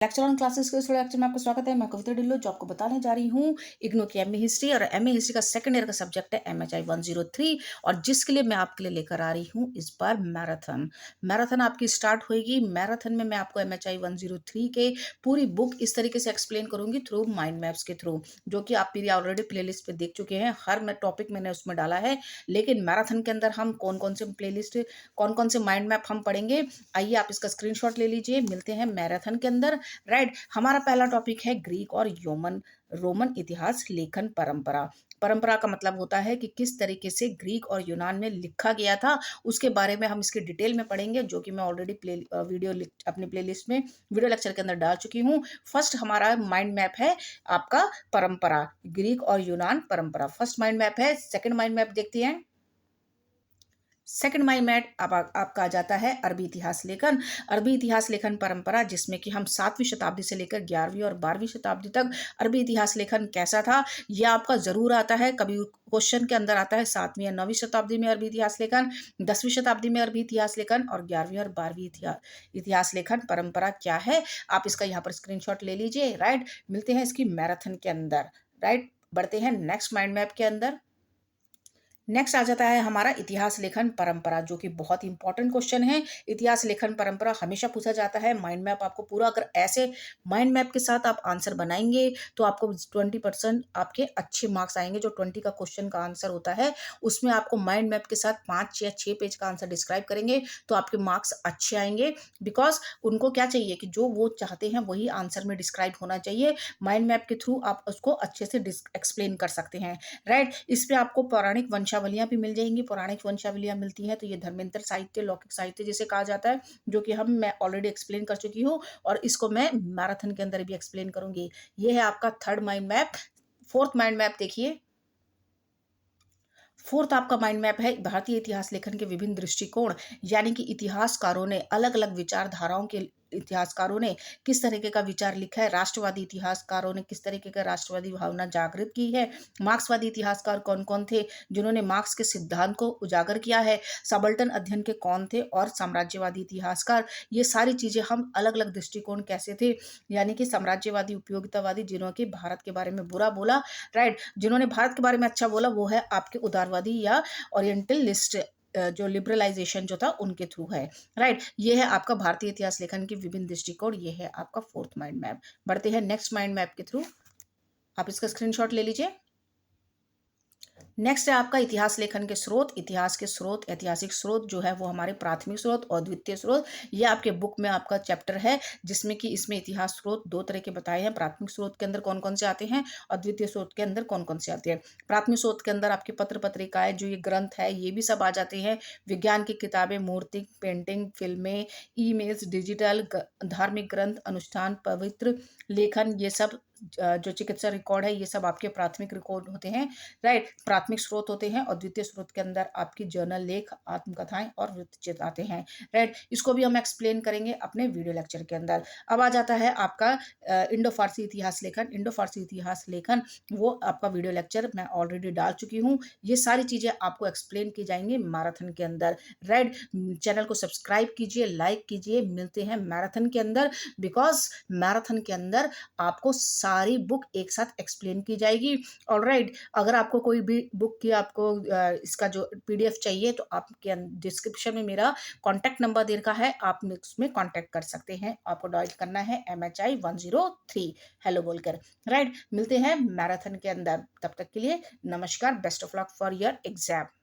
Lecture on classes के इस lecture में आपका स्वागत है। मैं कविता ढिल्लो जो आपको बताने जा रही हूँ इग्नू की एमए हिस्ट्री और एमए हिस्ट्री का सेकंड ईयर का सब्जेक्ट है एमएचआई 103 और जिसके लिए मैं आपके लिए लेकर आ रही हूँ इस बार मैराथन आपकी स्टार्ट होगी। मैराथन में मैं आपको एमएचआई 103 के पूरी बुक इस तरीके से एक्सप्लेन करूंगी थ्रू माइंड मैप्स के थ्रू, जो कि आप मेरी ऑलरेडी प्लेलिस्ट पे देख चुके हैं। हर मैं टॉपिक मैंने उसमें डाला है, लेकिन मैराथन के अंदर हम कौन कौन से प्लेलिस्ट कौन कौन से माइंड मैप हम पढ़ेंगे, आइए आप इसका स्क्रीनशॉट ले लीजिए। मिलते हैं मैराथन के अंदर। राइट, हमारा पहला टॉपिक है ग्रीक और रोमन इतिहास लेखन परंपरा। परंपरा का मतलब होता है कि किस तरीके से ग्रीक और यूनान में लिखा गया था, उसके बारे में हम इसकी डिटेल में पढ़ेंगे, जो कि मैं ऑलरेडी वीडियो अपनी प्लेलिस्ट में वीडियो लेक्चर के अंदर डाल चुकी हूँ। फर्स्ट हमारा माइंड मैप है आपका परंपरा, ग्रीक और यूनान परंपरा फर्स्ट माइंड मैप है। सेकंड माइंड मैप देखते हैं। सेकंड माइंड मैप आपका आ जाता है अरबी इतिहास लेखन। अरबी इतिहास लेखन परंपरा, जिसमें कि हम 7वीं शताब्दी से लेकर 11वीं और 12वीं शताब्दी तक अरबी इतिहास लेखन कैसा था यह आपका जरूर आता है। कभी क्वेश्चन के अंदर आता है 7वीं या 9वीं शताब्दी में अरबी इतिहास लेखन, 10वीं शताब्दी में अरबी इतिहास लेखन और 11वीं और 12वीं इतिहास लेखन परंपरा क्या है। आप इसका यहाँ पर स्क्रीनशॉट ले लीजिए। राइट, मिलते हैं इसकी मैराथन के अंदर। राइट, बढ़ते हैं नेक्स्ट माइंड मैप के अंदर। नेक्स्ट आ जाता है हमारा इतिहास लेखन परंपरा, जो कि बहुत इंपॉर्टेंट क्वेश्चन है। इतिहास लेखन परंपरा हमेशा पूछा जाता है। माइंड मैप आपको पूरा, अगर ऐसे माइंड मैप के साथ आप आंसर बनाएंगे तो आपको 20% आपके अच्छे मार्क्स आएंगे। जो 20 का क्वेश्चन का आंसर होता है उसमें आपको माइंड मैप के साथ 5 या 6 पेज का आंसर डिस्क्राइब करेंगे तो आपके मार्क्स अच्छे आएंगे। बिकॉज उनको क्या चाहिए कि जो वो चाहते हैं वही आंसर में डिस्क्राइब होना चाहिए। माइंड मैप के थ्रू आप उसको अच्छे से एक्सप्लेन कर सकते हैं। राइट, इस पे आपको पौराणिक वंशावलियां भी मिल जाएंगी। पौराणिक वंशावलियां मिलती हैं तो ये धर्मेंद्र साहित्य, लौकिक साहित्य जिसे कहा जाता है, जो कि मैं ऑलरेडी एक्सप्लेन कर चुकी हूँ और इसको मैं मैराथन के अंदर भी एक्सप्लेन करूंगी। ये है आपका third mind map. Fourth mind map देखिए। फोर्थ आपका माइंड मैप है भारतीय इतिहास लेखन के विभिन्न दृष्टिकोण, यानी कि इतिहासकारों ने अलग अलग विचारधाराओं के इतिहासकारों ने किस तरीके का विचार लिखा है। राष्ट्रवादी इतिहासकारों ने किस तरीके का राष्ट्रवादी भावना जागृत की है। मार्क्सवादी इतिहासकार कौन कौन थे जिन्होंने मार्क्स के सिद्धांत को उजागर किया है। सबल्टन अध्ययन के कौन थे और साम्राज्यवादी इतिहासकार, ये सारी चीजें हम अलग अलग दृष्टिकोण कैसे थे, यानी कि साम्राज्यवादी, उपयोगितावादी, जिन्होंने भारत के बारे में बुरा बोला। राइट, जिन्होंने भारत के बारे में अच्छा बोला वो है आपके उदारवादी या ओरिएंटलिस्ट, जो लिबरलाइजेशन जो था उनके थ्रू है। राइट, ये है आपका भारतीय इतिहास लेखन के विभिन्न दृष्टिकोण। ये है आपका फोर्थ माइंड मैप। बढ़ते हैं नेक्स्ट माइंड मैप के थ्रू। आप इसका स्क्रीनशॉट ले लीजिए। नेक्स्ट है आपका इतिहास लेखन के स्रोत। इतिहास के स्रोत, ऐतिहासिक स्रोत जो है वो हमारे प्राथमिक स्रोत और द्वितीय स्रोत। ये आपके बुक में आपका चैप्टर है, जिसमें कि इसमें इतिहास स्रोत दो तरह के बताए हैं। प्राथमिक स्रोत के अंदर कौन कौन से आते हैं और द्वितीय स्रोत के अंदर कौन कौन से आते हैं। प्राथमिक स्रोत के अंदर आपके पत्र पत्रिकाएं, जो ये ग्रंथ है, ये भी सब आ जाते हैं। विज्ञान की किताबें, मूर्ति, पेंटिंग, फिल्में, ईमेल्स, डिजिटल धार्मिक ग्रंथ, अनुष्ठान, पवित्र लेखन, ये सब जो चिकित्सा रिकॉर्ड है, ये सब आपके प्राथमिक रिकॉर्ड होते हैं। राइट, प्राथमिक स्रोत होते हैं और द्वितीय स्रोत के अंदर आपकी जर्नल लेख, आत्मकथाएं और वृत्तचित्र आते हैं। राइट, इसको भी हम एक्सप्लेन करेंगे अपने वीडियो लेक्चर के अंदर। अब आ जाता है आपका इंडो फारसी इतिहास लेखन। इंडो फारसी इतिहास लेखन वो आपका वीडियो लेक्चर मैं ऑलरेडी डाल चुकी हूँ। ये सारी चीजें आपको एक्सप्लेन की जाएंगी मैराथन के अंदर। राइट, चैनल को सब्सक्राइब कीजिए, लाइक कीजिए। मिलते हैं मैराथन के अंदर, बिकॉज मैराथन के अंदर आपको सारी बुक एक साथ एक्सप्लेन की जाएगी। ऑलराइट, अगर आपको कोई भी बुक की आपको इसका जो पीडीएफ चाहिए तो आपके डिस्क्रिप्शन में मेरा कॉन्टैक्ट नंबर दे रखा है, आप उसमें कॉन्टैक्ट कर सकते हैं। आपको डायल करना है MHI 103 हेलो बोलकर। राइट, मिलते हैं मैराथन के अंदर। तब तक के लिए नमस्कार, best of luck for your exam.